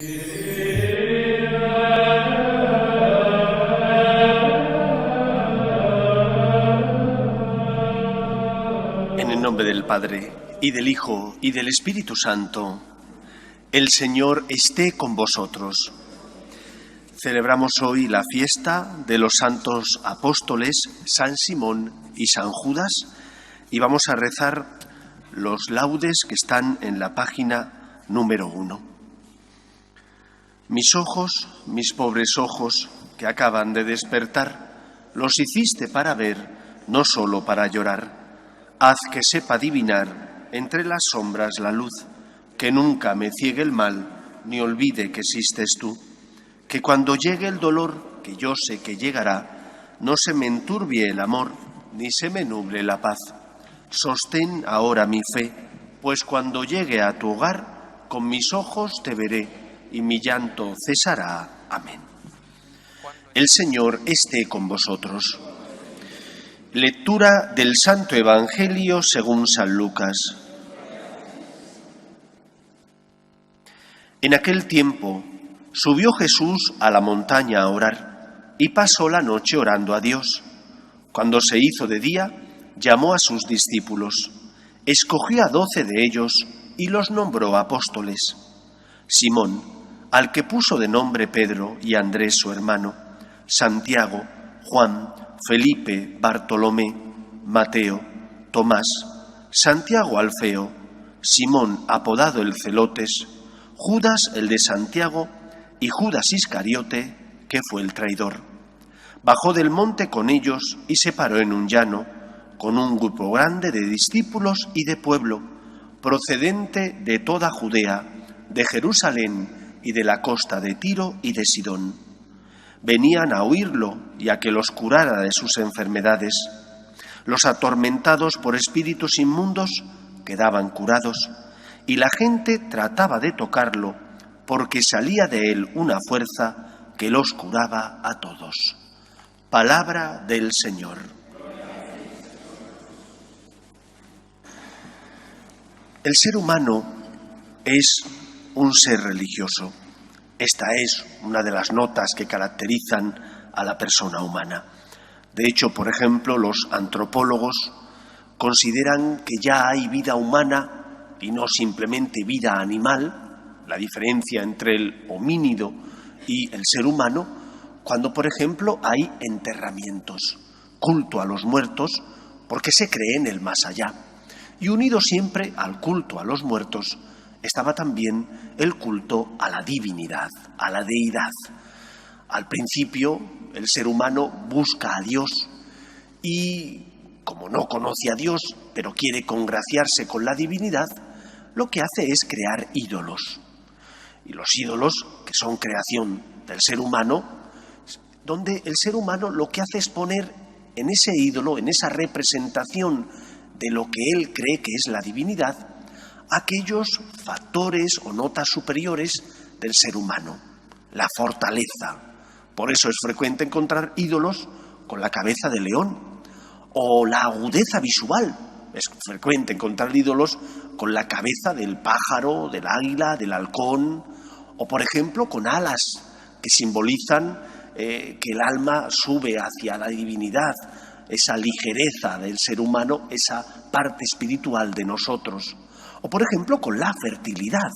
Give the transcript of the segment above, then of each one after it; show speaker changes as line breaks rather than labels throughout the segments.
En el nombre del Padre, y del Hijo, y del Espíritu Santo, el Señor esté con vosotros. Celebramos hoy la fiesta de los santos apóstoles San Simón y San Judas, y vamos a rezar los laudes que están en la página número 1. Mis ojos, mis pobres ojos, que acaban de despertar, los hiciste para ver, no solo para llorar. Haz que sepa adivinar entre las sombras la luz, que nunca me ciegue el mal, ni olvide que existes tú. Que cuando llegue el dolor, que yo sé que llegará, no se me enturbie el amor, ni se me nuble la paz. Sostén ahora mi fe, pues cuando llegue a tu hogar, con mis ojos te veré, y mi llanto cesará. Amén. El Señor esté con vosotros. Lectura del Santo Evangelio según San Lucas. En aquel tiempo subió Jesús a la montaña a orar y pasó la noche orando a Dios. Cuando se hizo de día, llamó a sus discípulos, escogió a 12 de ellos y los nombró apóstoles. Simón, al que puso de nombre Pedro, y Andrés su hermano, Santiago, Juan, Felipe, Bartolomé, Mateo, Tomás, Santiago Alfeo, Simón apodado el Celotes, Judas el de Santiago y Judas Iscariote, que fue el traidor. Bajó del monte con ellos y se paró en un llano, con un grupo grande de discípulos y de pueblo, procedente de toda Judea, de Jerusalén y de la costa de Tiro y de Sidón. Venían a oírlo y a que los curara de sus enfermedades. Los atormentados por espíritus inmundos quedaban curados, y la gente trataba de tocarlo, porque salía de él una fuerza que los curaba a todos. Palabra del Señor. El ser humano es un ser religioso. Esta es una de las notas que caracterizan a la persona humana. De hecho, por ejemplo, los antropólogos consideran que ya hay vida humana y no simplemente vida animal, la diferencia entre el homínido y el ser humano, cuando, por ejemplo, hay enterramientos, culto a los muertos, porque se cree en el más allá. Y unido siempre al culto a los muertos estaba también el culto a la divinidad, a la deidad. Al principio, el ser humano busca a Dios y, como no conoce a Dios, pero quiere congraciarse con la divinidad, lo que hace es crear ídolos. Y los ídolos, que son creación del ser humano, donde el ser humano lo que hace es poner en ese ídolo, en esa representación de lo que él cree que es la divinidad, aquellos factores o notas superiores del ser humano, la fortaleza. Por eso es frecuente encontrar ídolos con la cabeza de león, o la agudeza visual. Es frecuente encontrar ídolos con la cabeza del pájaro, del águila, del halcón, o por ejemplo con alas que simbolizan que el alma sube hacia la divinidad, esa ligereza del ser humano, esa parte espiritual de nosotros. O, por ejemplo, con la fertilidad,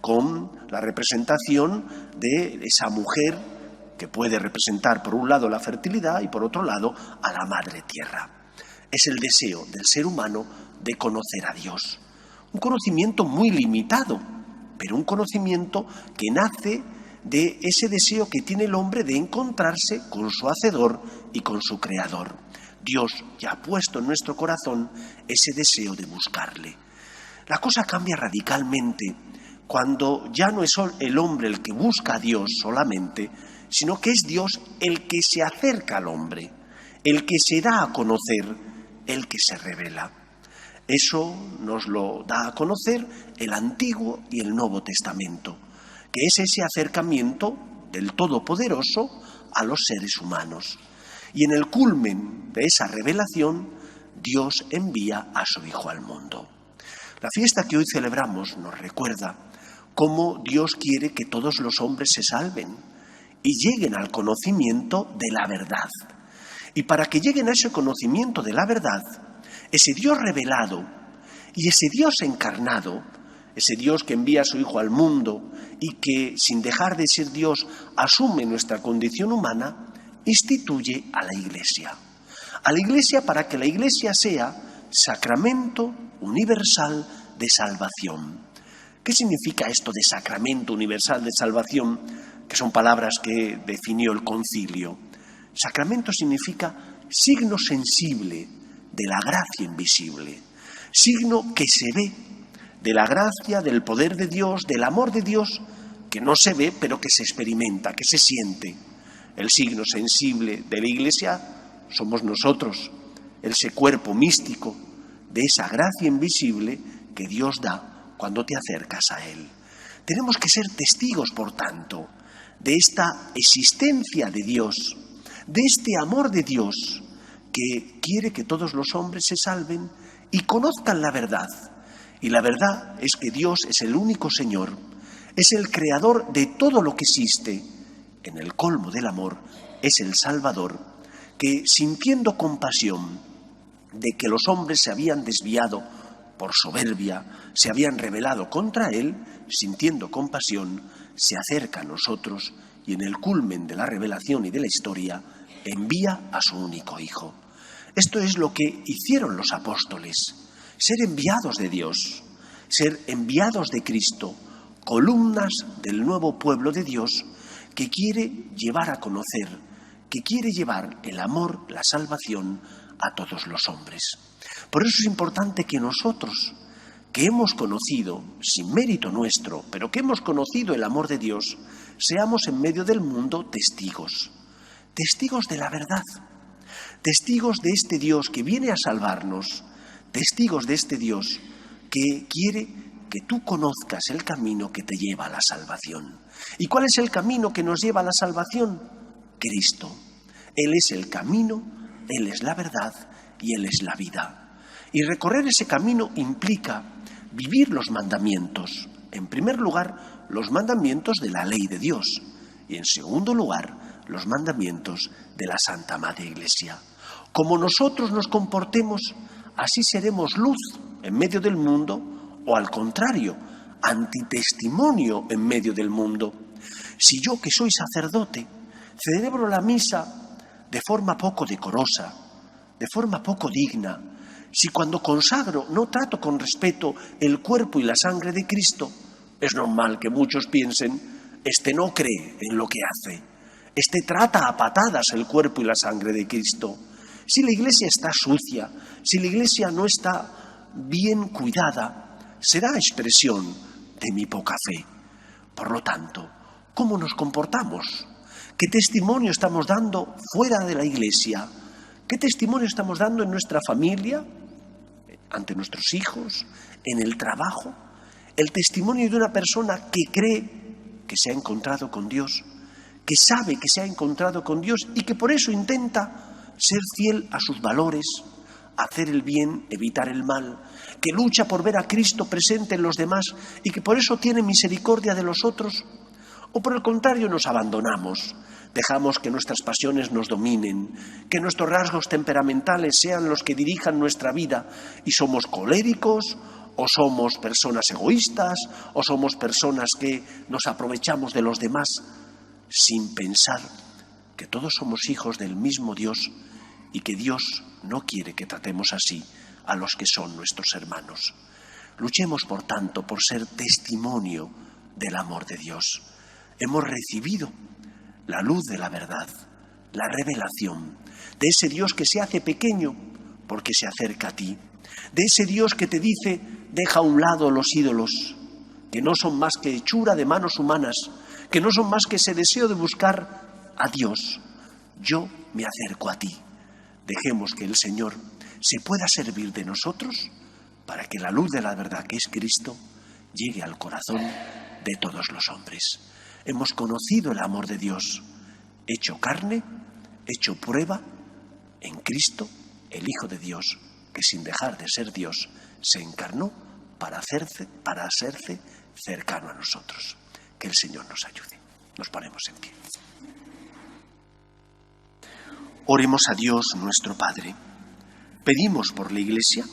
con la representación de esa mujer que puede representar, por un lado, la fertilidad y, por otro lado, a la madre tierra. Es el deseo del ser humano de conocer a Dios. Un conocimiento muy limitado, pero un conocimiento que nace de ese deseo que tiene el hombre de encontrarse con su Hacedor y con su Creador. Dios ya ha puesto en nuestro corazón ese deseo de buscarle. La cosa cambia radicalmente cuando ya no es el hombre el que busca a Dios solamente, sino que es Dios el que se acerca al hombre, el que se da a conocer, el que se revela. Eso nos lo da a conocer el Antiguo y el Nuevo Testamento, que es ese acercamiento del Todopoderoso a los seres humanos. Y en el culmen de esa revelación, Dios envía a su Hijo al mundo. La fiesta que hoy celebramos nos recuerda cómo Dios quiere que todos los hombres se salven y lleguen al conocimiento de la verdad. Y para que lleguen a ese conocimiento de la verdad, ese Dios revelado y ese Dios encarnado, ese Dios que envía a su Hijo al mundo y que, sin dejar de ser Dios, asume nuestra condición humana, instituye a la Iglesia. A la Iglesia para que la Iglesia sea sacramento universal de salvación. ¿Qué significa esto de sacramento universal de salvación? Que son palabras que definió el concilio. Sacramento significa signo sensible de la gracia invisible, signo que se ve de la gracia, del poder de Dios, del amor de Dios, que no se ve pero que se experimenta, que se siente. El signo sensible de la Iglesia somos nosotros, ese cuerpo místico de esa gracia invisible que Dios da cuando te acercas a Él. Tenemos que ser testigos, por tanto, de esta existencia de Dios, de este amor de Dios que quiere que todos los hombres se salven y conozcan la verdad. Y la verdad es que Dios es el único Señor, es el creador de todo lo que existe. En el colmo del amor es el Salvador, que sintiendo compasión de que los hombres se habían desviado por soberbia, se habían rebelado contra Él, sintiendo compasión, se acerca a nosotros y en el culmen de la revelación y de la historia envía a su único Hijo. Esto es lo que hicieron los apóstoles, ser enviados de Dios, ser enviados de Cristo, columnas del nuevo pueblo de Dios que quiere llevar a conocer, que quiere llevar el amor, la salvación a todos los hombres. Por eso es importante que nosotros, que hemos conocido, sin mérito nuestro, pero que hemos conocido el amor de Dios, seamos en medio del mundo testigos, testigos de la verdad, testigos de este Dios que viene a salvarnos, testigos de este Dios que quiere que tú conozcas el camino que te lleva a la salvación. ¿Y cuál es el camino que nos lleva a la salvación? Cristo. Él es el camino, Él es la verdad y Él es la vida. Y recorrer ese camino implica vivir los mandamientos. En primer lugar, los mandamientos de la ley de Dios. Y en segundo lugar, los mandamientos de la Santa Madre Iglesia. Como nosotros nos comportemos, así seremos luz en medio del mundo, o al contrario, antitestimonio en medio del mundo. Si yo, que soy sacerdote, celebro la misa de forma poco decorosa, de forma poco digna, si cuando consagro no trato con respeto el cuerpo y la sangre de Cristo, es normal que muchos piensen, este no cree en lo que hace, este trata a patadas el cuerpo y la sangre de Cristo. Si la Iglesia está sucia, si la Iglesia no está bien cuidada, será expresión de mi poca fe. Por lo tanto, ¿cómo nos comportamos? ¿Qué testimonio estamos dando fuera de la Iglesia? ¿Qué testimonio estamos dando en nuestra familia, ante nuestros hijos, en el trabajo? El testimonio de una persona que cree que se ha encontrado con Dios, que sabe que se ha encontrado con Dios y que por eso intenta ser fiel a sus valores, hacer el bien, evitar el mal, que lucha por ver a Cristo presente en los demás y que por eso tiene misericordia de los otros. O por el contrario nos abandonamos, dejamos que nuestras pasiones nos dominen, que nuestros rasgos temperamentales sean los que dirijan nuestra vida y somos coléricos, o somos personas egoístas, o somos personas que nos aprovechamos de los demás, sin pensar que todos somos hijos del mismo Dios y que Dios no quiere que tratemos así a los que son nuestros hermanos. Luchemos, por tanto, por ser testimonio del amor de Dios. Hemos recibido la luz de la verdad, la revelación de ese Dios que se hace pequeño porque se acerca a ti, de ese Dios que te dice, deja a un lado los ídolos, que no son más que hechura de manos humanas, que no son más que ese deseo de buscar a Dios. Yo me acerco a ti. Dejemos que el Señor se pueda servir de nosotros para que la luz de la verdad, que es Cristo, llegue al corazón de todos los hombres. Hemos conocido el amor de Dios, hecho carne, hecho prueba en Cristo, el Hijo de Dios, que sin dejar de ser Dios, se encarnó para hacerse cercano a nosotros. Que el Señor nos ayude. Nos ponemos en pie. Oremos a Dios nuestro Padre. Pedimos por la Iglesia,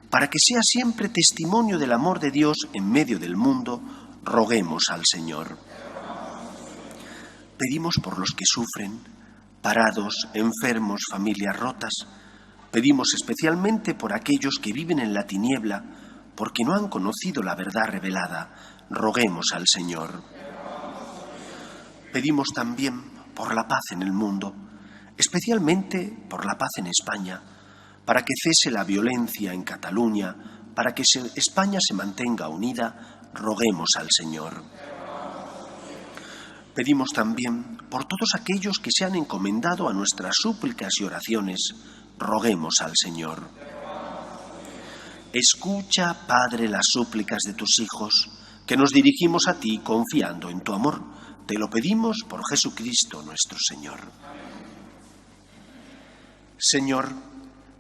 para que sea siempre testimonio del amor de Dios en medio del mundo, roguemos al Señor. Pedimos por los que sufren, parados, enfermos, familias rotas. Pedimos especialmente por aquellos que viven en la tiniebla, porque no han conocido la verdad revelada. Roguemos al Señor. Pedimos también por la paz en el mundo, especialmente por la paz en España, para que cese la violencia en Cataluña, para que España se mantenga unida. Roguemos al Señor. Pedimos también por todos aquellos que se han encomendado a nuestras súplicas y oraciones. Roguemos al Señor. Escucha, Padre, las súplicas de tus hijos, que nos dirigimos a ti confiando en tu amor. Te lo pedimos por Jesucristo nuestro Señor. Señor,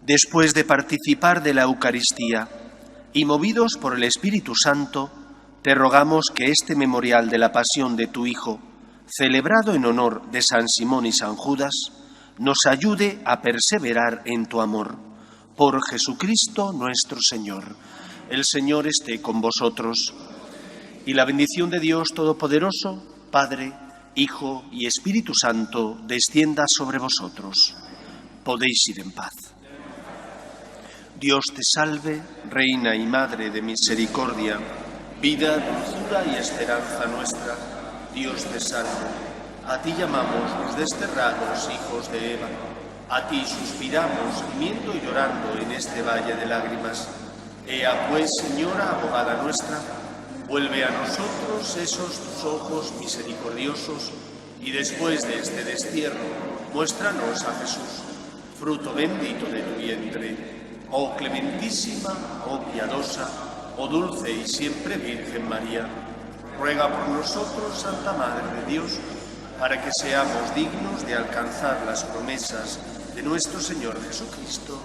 después de participar de la Eucaristía y movidos por el Espíritu Santo, te rogamos que este memorial de la pasión de tu Hijo, celebrado en honor de San Simón y San Judas, nos ayude a perseverar en tu amor. Por Jesucristo nuestro Señor. El Señor esté con vosotros. Y la bendición de Dios Todopoderoso, Padre, Hijo y Espíritu Santo, descienda sobre vosotros. Podéis ir en paz. Dios te salve, Reina y Madre de misericordia, vida, dulzura y esperanza nuestra. Dios te salve. A ti llamamos los desterrados hijos de Eva. A ti suspiramos, gimiendo y llorando en este valle de lágrimas. Ea pues, Señora, abogada nuestra, vuelve a nosotros esos tus ojos misericordiosos, y después de este destierro, muéstranos a Jesús, fruto bendito de tu vientre. Oh clementísima, oh piadosa, oh dulce y siempre Virgen María, ruega por nosotros, Santa Madre de Dios, para que seamos dignos de alcanzar las promesas de nuestro Señor Jesucristo.